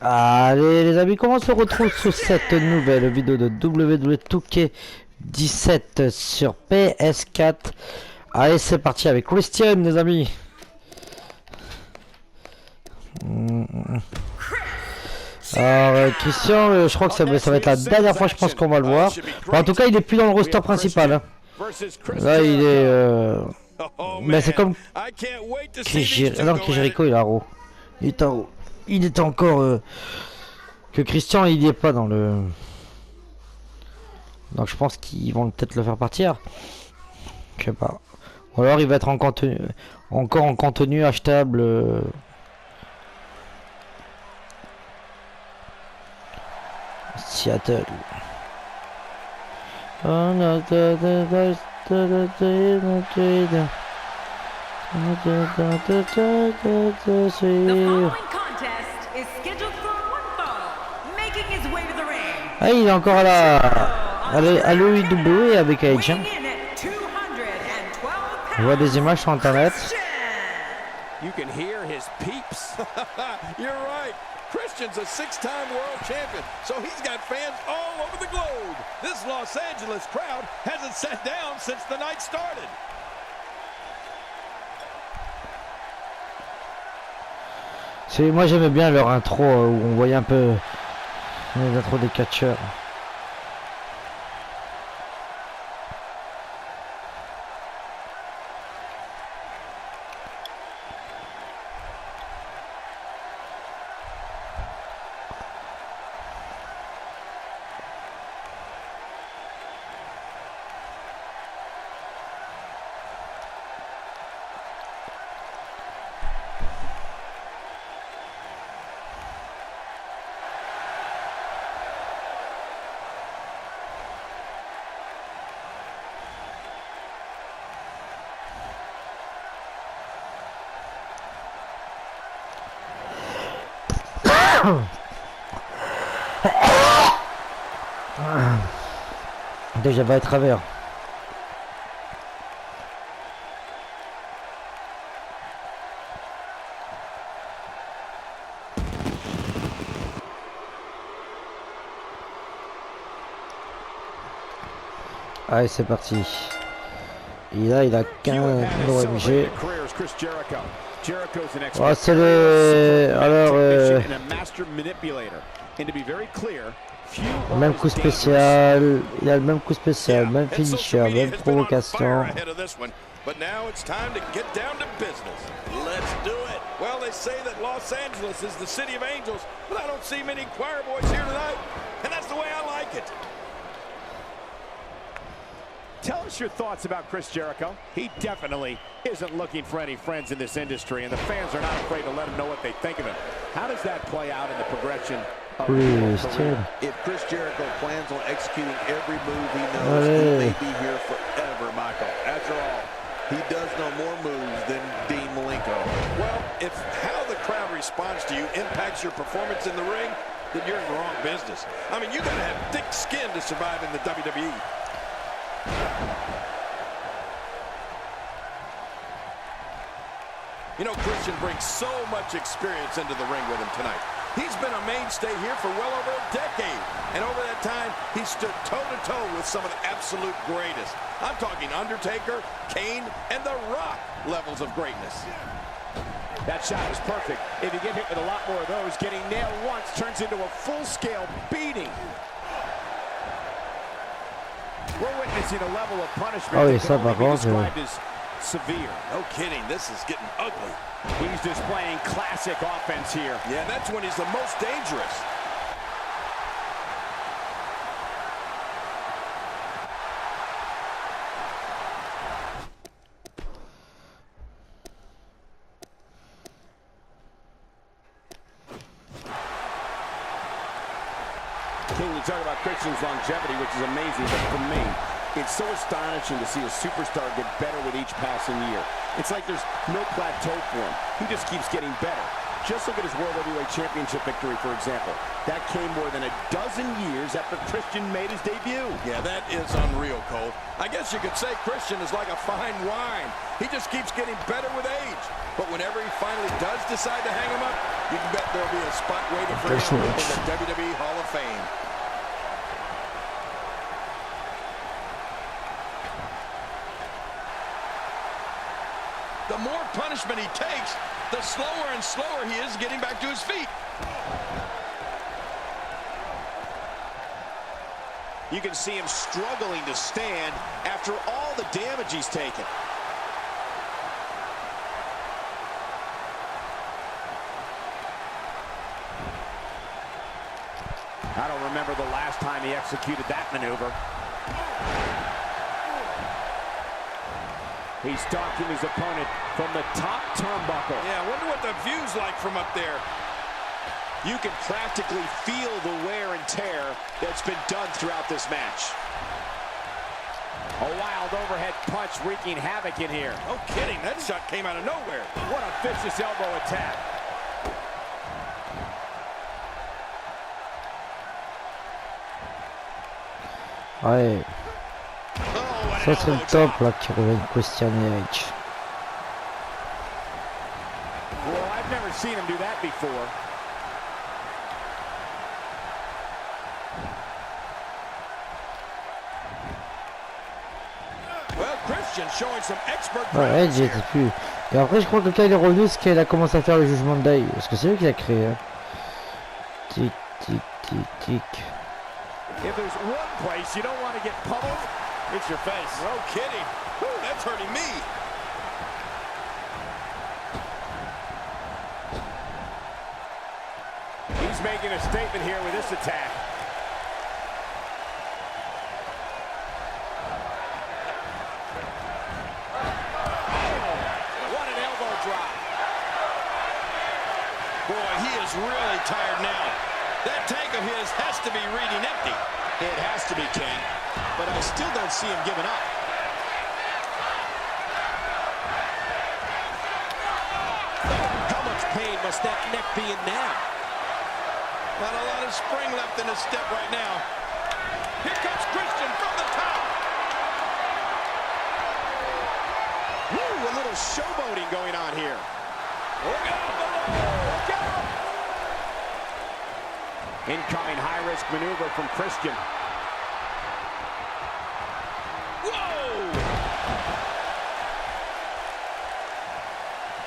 Allez les amis, comment on se retrouve sur cette nouvelle vidéo de WWE 2K17 sur PS4. Allez c'est parti avec Christian les amis. Alors Christian, je crois que ça va être la dernière fois je pense qu'on va le voir. Bon, en tout cas il est plus dans le roster principal hein. Là il est mais c'est comme Jericho il est à Raw. Il était encore que Christian il y est pas dans le. Donc je pense qu'ils vont peut-être le faire partir. Je sais pas. Ou alors il va être en contenu, encore en contenu achetable. Seattle. Ah, il est encore à l'OIW avec Edge. On voit des images sur internet. You can hear his peeps. You're right. Christian's a 6-time world champion, so he's got fans all over the globe. This Los Angeles crowd hasn't sat down since the night started. Moi j'aimais bien leur intro où on voyait un peu les intros des catcheurs. Déjà va à travers. Allez c'est parti. Et là il a 15 OMG. Oh, c'est le. Alors même coup spécial, il a le même coup spécial, même finisher, même provocation. But now it's time to get down to business. Let's do it. Well, they say that Los Angeles is the city of angels, but I don't see many choir boys here tonight, and that's the way I like it. Tell us your thoughts about Chris Jericho. He definitely isn't looking for any friends in this industry, and the fans are not afraid to let him know what they think of him. How does that play out in the progression? If Chris Jericho plans on executing every move he knows, he may be here forever, Michael. After all, he does know more moves than Dean Malenko. Well, if how the crowd responds to you impacts your performance in the ring, then you're in the wrong business. I mean, you got to have thick skin to survive in the WWE. You know, Christian brings so much experience into the ring with him tonight. He's been a mainstay here for well over a decade. And over that time, he stood toe-to-toe with some of the absolute greatest. I'm talking Undertaker, Kane, and The Rock levels of greatness. That shot was perfect. If you get hit with a lot more of those, getting nailed once turns into a full-scale beating. We're witnessing a level of punishment that can only be described as severe. No kidding, this is getting ugly. He's displaying classic offense here. Yeah, that's when he's the most dangerous. King, you talk about Christian's longevity, which is amazing, but for me, it's so astonishing to see a superstar get better with each passing year. It's like there's no plateau for him. He just keeps getting better. Just look at his World Heavyweight Championship victory, for example. That came more than a dozen years after Christian made his debut. Yeah, that is unreal, Cole. I guess you could say Christian is like a fine wine. He just keeps getting better with age. But whenever he finally does decide to hang him up, You can bet there'll be a spot waiting for him in the WWE Hall of Fame. The more punishment he takes, the slower and slower he is getting back to his feet. You can see him struggling to stand after all the damage he's taken. I don't remember the last time he executed that maneuver. He's stalking his opponent from the top turnbuckle. Yeah, I wonder what the view's like from up there. You can practically feel the wear and tear that's been done throughout this match. A wild overhead punch wreaking havoc in here. No kidding, that shot came out of nowhere. What a vicious elbow attack. Ouais. Ça serait le top là qui revienne Christian Edge. Well, I've never seen him do that before. Well, Christian showing some expert Ouais, Edge était plus. Et après, je crois que quand il est revenu, c'est qu'il a commencé à faire le jugement de Day. Parce que c'est lui qui l'a créé. Hein. Tic, tic, tic, tic. If there's one place you don't want to get pummeled, it's your face. No kidding. Whew, that's hurting me. He's making a statement here with this attack. What an elbow drop. Boy, he is really tired now. That tank of his has to be reading empty. It has to be, King, but I still don't see him giving up. How much pain must that neck be in now? Not a lot of spring left in his step right now. Here comes Christian from the top. Woo, a little showboating going on here. Look out below. Look out. Incoming high-risk maneuver from Christian. Whoa!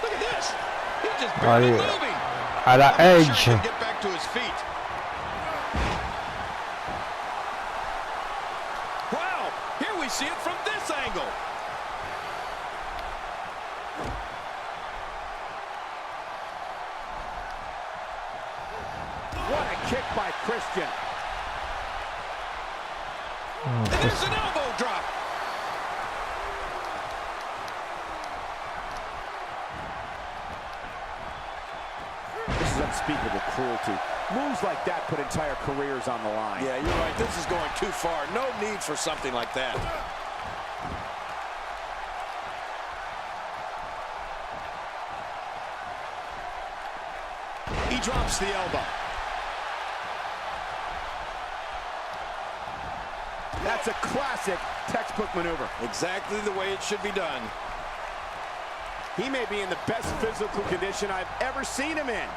Look at this. He's just barely moving. À la Edge. Sure he can get back to his feet. Wow! Here we see it from this angle. What a kick by Christian. And there's an elbow drop. This is unspeakable cruelty. Moves like that put entire careers on the line. Yeah, you're right. This is going too far. No need for something like that. He drops the elbow. That's a classic textbook maneuver. Exactly the way it should be done. He may be in the best physical condition I've ever seen him in.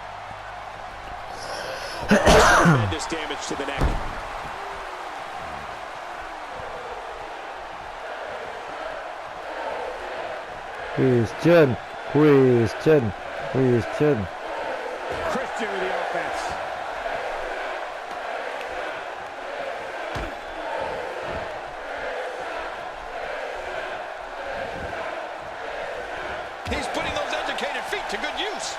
Tremendous damage to the neck. Christian. Christian. Christian. Christian with the offense. He's putting those educated feet to good use.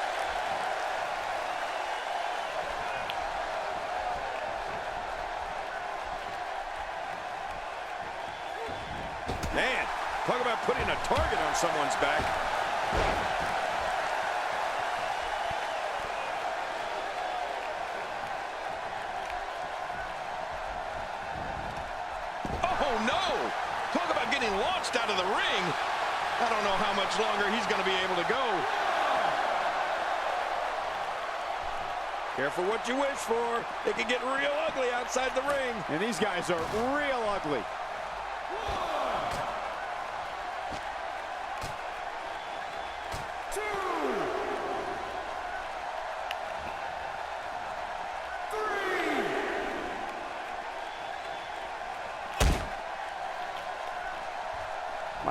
Man, talk about putting a target on someone's back. Oh, no! Talk about getting launched out of the ring. I don't know how much longer he's going to be able to go. Careful what you wish for. It can get real ugly outside the ring. And these guys are real ugly.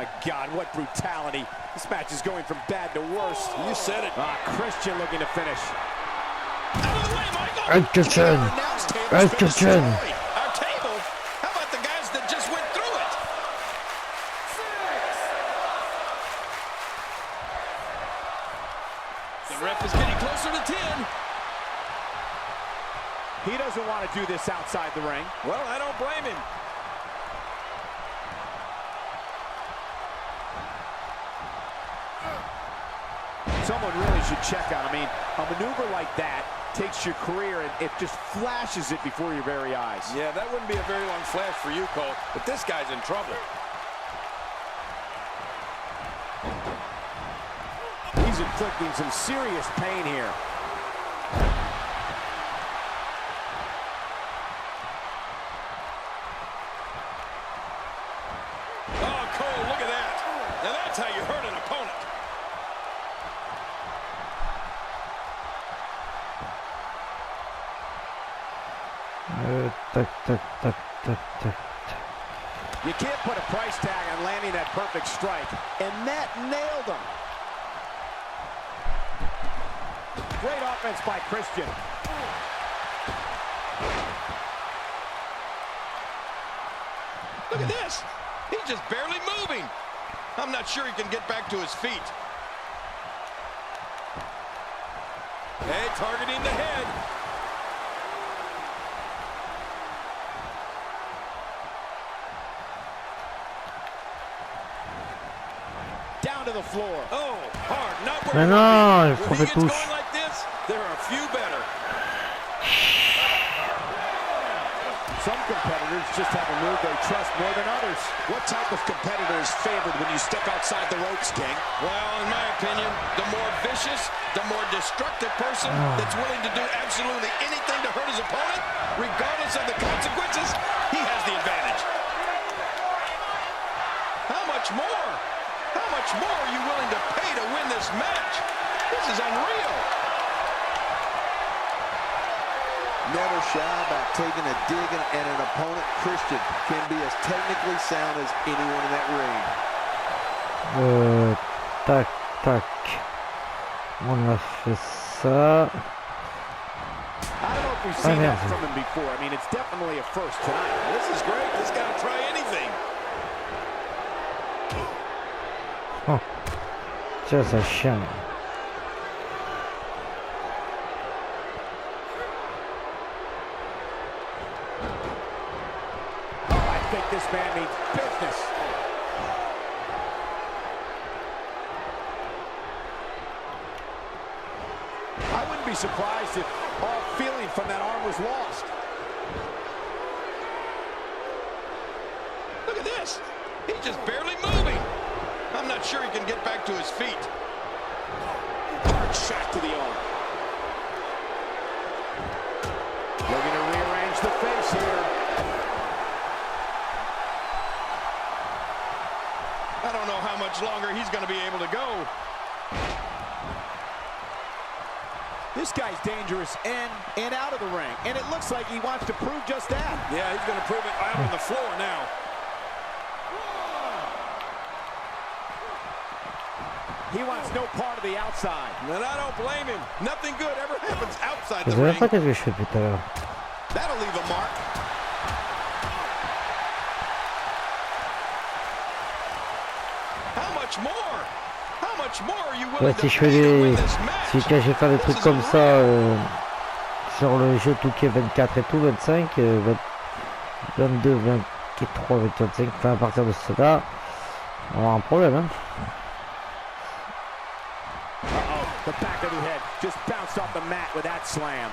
my God, what brutality. This match is going from bad to worse. You said it. Christian looking to finish. Out of the way, Michael. Attention. Attention. Our table? How about the guys that just went through it? The ref is getting closer to 10. He doesn't want to do this outside the ring. Well, I don't blame him. Someone really should check out. I mean, a maneuver like that takes your career and it just flashes it before your very eyes. Yeah, that wouldn't be a very long flash for you, Cole, but this guy's in trouble. He's inflicting some serious pain here. Oh, Cole, look at that. Now that's how you hurt an opponent. Tac, tac, tac, tac, tac. You can't put a price tag on landing that perfect strike, and that nailed him. Great offense by Christian. Look at this. He's just barely moving. I'm not sure he can get back to his feet. Hey, targeting the head. Down to the floor. Oh, hard. Not where Mais it non, il would be. faut When he faire gets touche. going like this, there are a few better. Some competitors just have a move they trust more than others. What type of competitor is favored when you step outside the ropes, King? Well, in my opinion, the more vicious, the more destructive person that's willing to do absolutely anything to hurt his opponent, regardless of the consequences, he has the advantage. How much more? How much more are you willing to pay to win this match? This is unreal. Never shy about taking a dig at an opponent. Christian can be as technically sound as anyone in that ring. Tac, tac. On a fait ça. I don't know if we've seen that from him before. I mean, it's definitely a first tonight. This is great. This guy will try anything. Oh. Just a shame. I think this man means business. I wouldn't be surprised if all feeling from that arm was lost. Look at this. He's just barely moving. I'm not sure he can get back to his feet. Hard shot to the arm. Looking to rearrange the face here. I don't know how much longer he's going to be able to go. This guy's dangerous in and out of the ring, and it looks like he wants to prove just that. Yeah, he's going to prove it out on the floor now. He wants no part of the outside. And I don't blame him. Nothing good ever happens outside Je the savais ring. pas qu'est-ce que je fais depuis tout à l'heure. That'll leave a mark. How much more? How much more are you willing Ouais, to si je fais pay to des... win this match? Si je vais faire des trucs comme ça sur le jeu 2K24 et tout, 25, 22, 23, 25, enfin à partir de cela, on va avoir un problème, hein. The back of the head just bounced off the mat with that slam.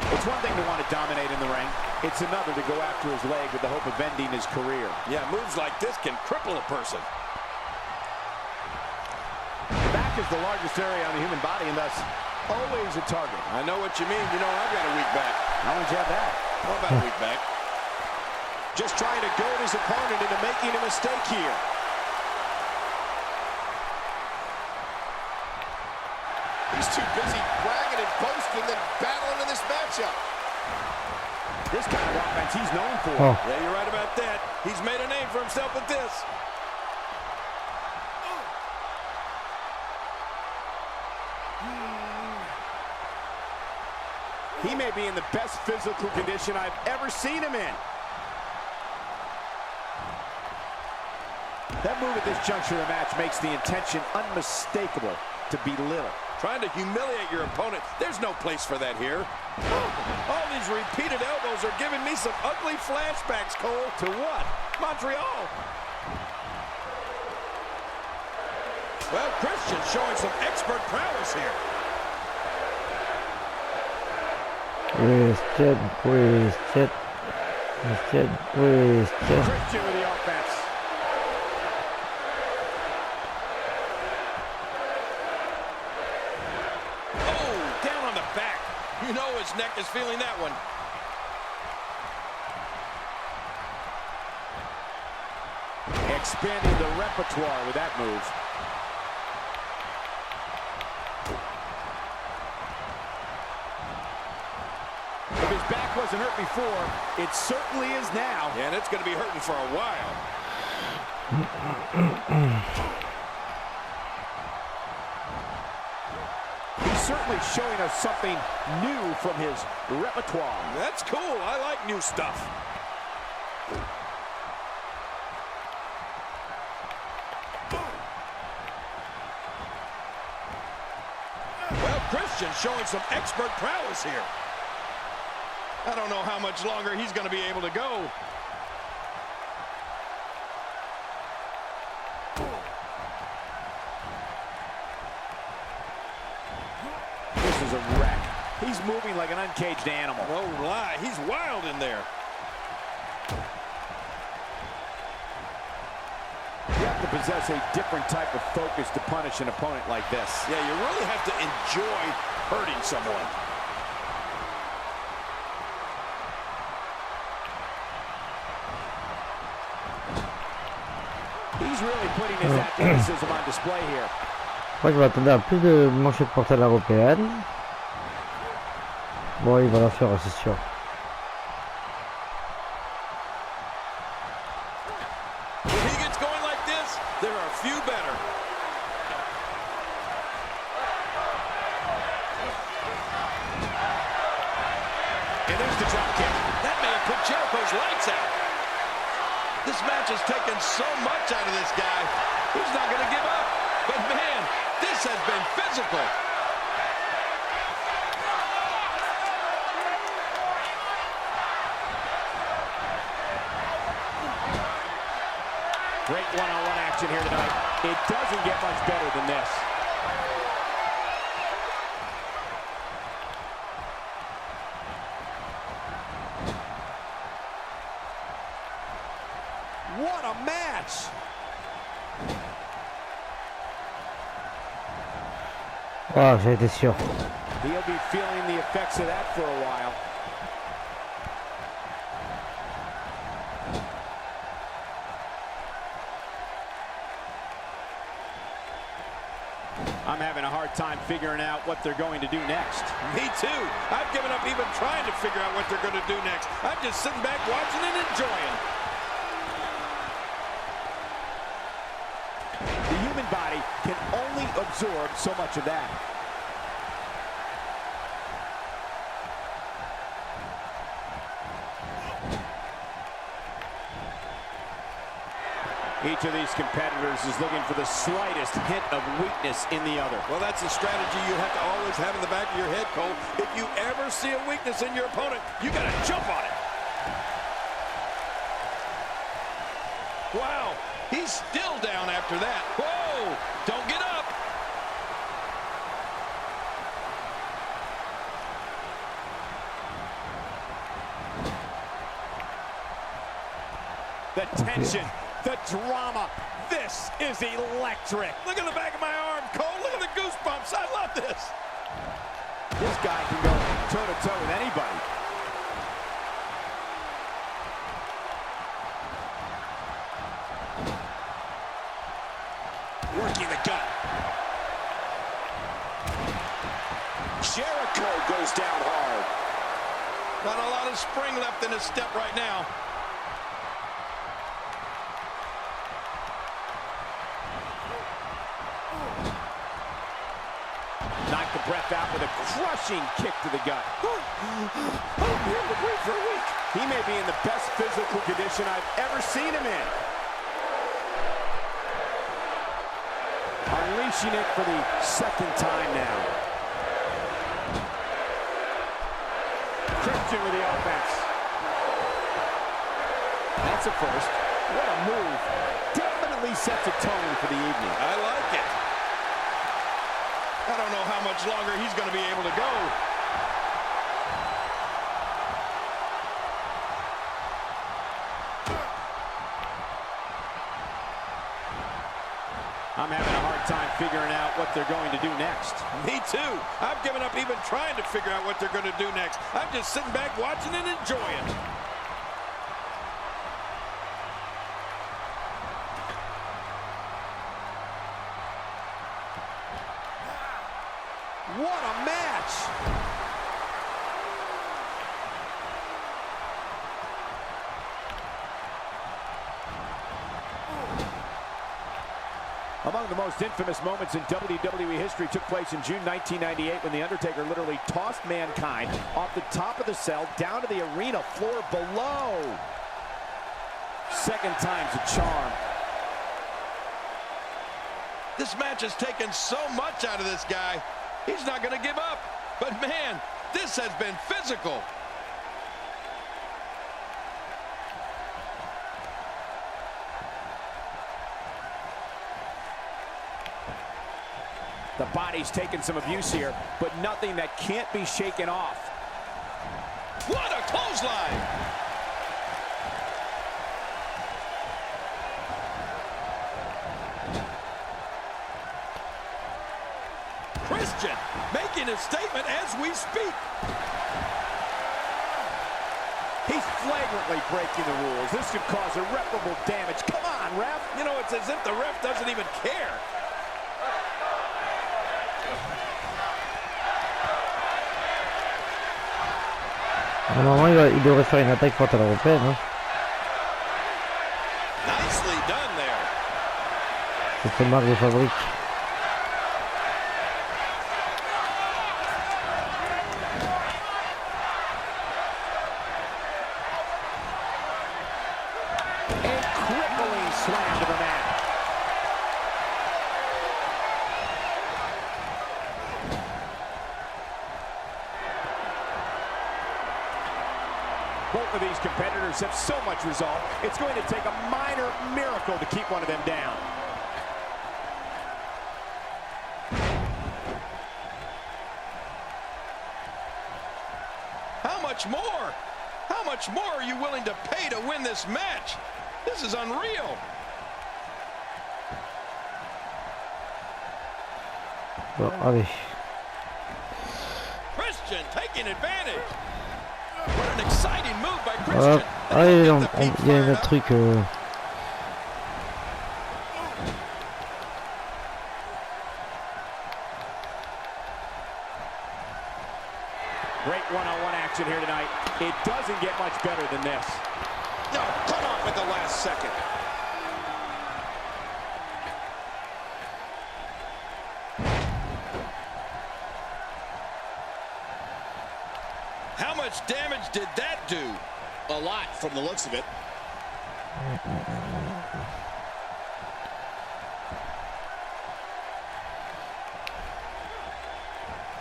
It's one thing to want to dominate in the ring. It's another to go after his leg with the hope of ending his career. Yeah, moves like this can cripple a person. The back is the largest area on the human body and thus always a target. I know what you mean. You know I've got a weak back. How would you have that? How about a weak back? Just trying to goad his opponent into making a mistake here. He's too busy bragging and boasting than battling in this matchup. This kind of offense he's known for. Oh. Yeah, you're right about that. He's made a name for himself with this. He may be in the best physical condition I've ever seen him in. That move at this juncture of the match makes the intention unmistakable to belittle. Trying to humiliate your opponent. There's no place for that here. All these repeated elbows are giving me some ugly flashbacks, Cole. To what? Montreal. Well, Christian showing some expert prowess here. Christian. Christian with the offense. Oh, down on the back. You know his neck is feeling that one. Expanding the repertoire with that move. If his back wasn't hurt before, it certainly is now. Yeah, and it's going to be hurting for a while. He's certainly showing us something new from his repertoire. That's cool. I like new stuff. Well, Christian showing some expert prowess here. I don't know how much longer he's going to be able to go. This is a wreck. He's moving like an uncaged animal. No lie, he's wild in there. You have to possess a different type of focus to punish an opponent like this. Yeah, you really have to enjoy hurting someone. He's really putting his athleticism on display here. Je crois qu'il va attendre à plus de manchettes portées européennes. Bon, il va la faire, c'est sûr. If he gets going like this, there are a few better. And there's the drop kick. That may have put Jericho's lights out. This match has taken so much out of this guy. He's not going to give up. But man, this has been physical. Great one-on-one action here tonight. It doesn't get much better than this. What a match! Ah, j'ai été sûr. He'll be feeling the effects of that for a while. I'm having a hard time figuring out what they're going to do next. Me too. I've given up even trying to figure out what they're going to do next. I'm just sitting back watching and enjoying. The human body can only absorb so much of that. Each of these competitors is looking for the slightest hint of weakness in the other. Well, that's a strategy you have to always have in the back of your head, Cole. If you ever see a weakness in your opponent, you got to jump on it. Wow, he's still down after that. Whoa, don't get up. The tension, the drama, this is electric. Look at the back of my arm, Cole. Look at the goosebumps. I love this. This guy can go toe-to-toe with anybody. Working the gut. Jericho goes down hard. Not a lot of spring left in his step right now. Not breath out with a crushing kick to the gut. I won't be able to breathe for a week. He may be in the best physical condition I've ever seen him in. Unleashing it for the second time now. Christian with the offense. That's a first. What a move. Definitely sets a tone for the evening. I like it. I don't know how much longer he's going to be able to go. I'm having a hard time figuring out what they're going to do next. Me too. I've given up even trying to figure out what they're going to do next. I'm just sitting back watching and enjoying. What a match! Among the most infamous moments in WWE history took place in June 1998 when The Undertaker literally tossed Mankind off the top of the cell down to the arena floor below. Second time's a charm. This match has taken so much out of this guy. He's not going to give up. But man, this has been physical. The body's taken some abuse here, but nothing that can't be shaken off. What a clothesline! Christian making a statement as we speak. He's flagrantly breaking the rules. This could cause irreparable damage. Come on, ref. You know, it's as if the ref doesn't even care. Normalement, il devrait faire une attaque forte à l'européenne. Hein. Nicely done there. C'est une marque de fabrique. A crippling slam to the mat. Both of these competitors have so much resolve, it's going to take a minor miracle to keep one of them down. How much more? How much more are you willing to pay to win this match? This is unreal. Bon, allez. Christian taking advantage. What an exciting move by Voilà. Christian. Allez, il y a un autre truc. Great one-on-one action here tonight. It doesn't get much better than this. No, cut off at the last second. How much damage did that do? A lot from the looks of it.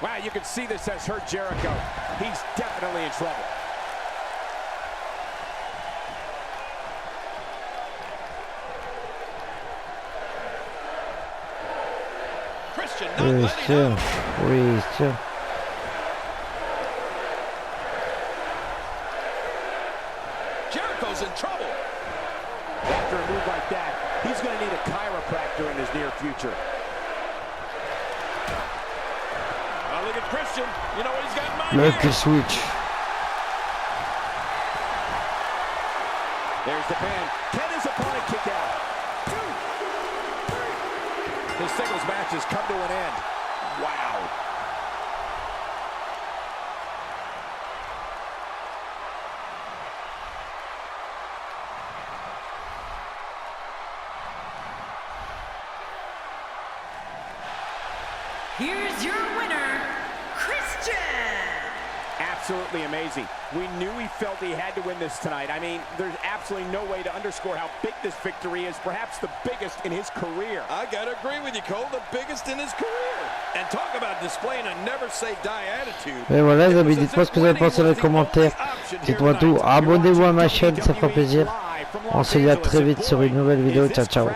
Wow, you can see this has hurt Jericho. He's definitely in trouble. Christian not letting up. Oui, tiens. Jericho's in trouble. After a move like that, he's going to need a chiropractor in his near future. Oh, look at Christian. You know what he's got in mind Lucky here? switch. There's the pin. Can his opponent kick out? His singles match has come to an end. Wow. Here's your winner, Absolutely amazing. We knew he felt he had to win this tonight. I mean, there's absolutely no way to underscore how big this victory is, perhaps the biggest in his career. I gotta agree with you, Cole, the biggest in his career. And talk about displaying a never say die attitude. Et voilà les amis, dites-moi ce que vous avez pensé dans les commentaires. Dites-moi tout, abonnez-vous à ma chaîne, ça fera plaisir. On se dit à très vite sur une nouvelle vidéo. Ciao ciao.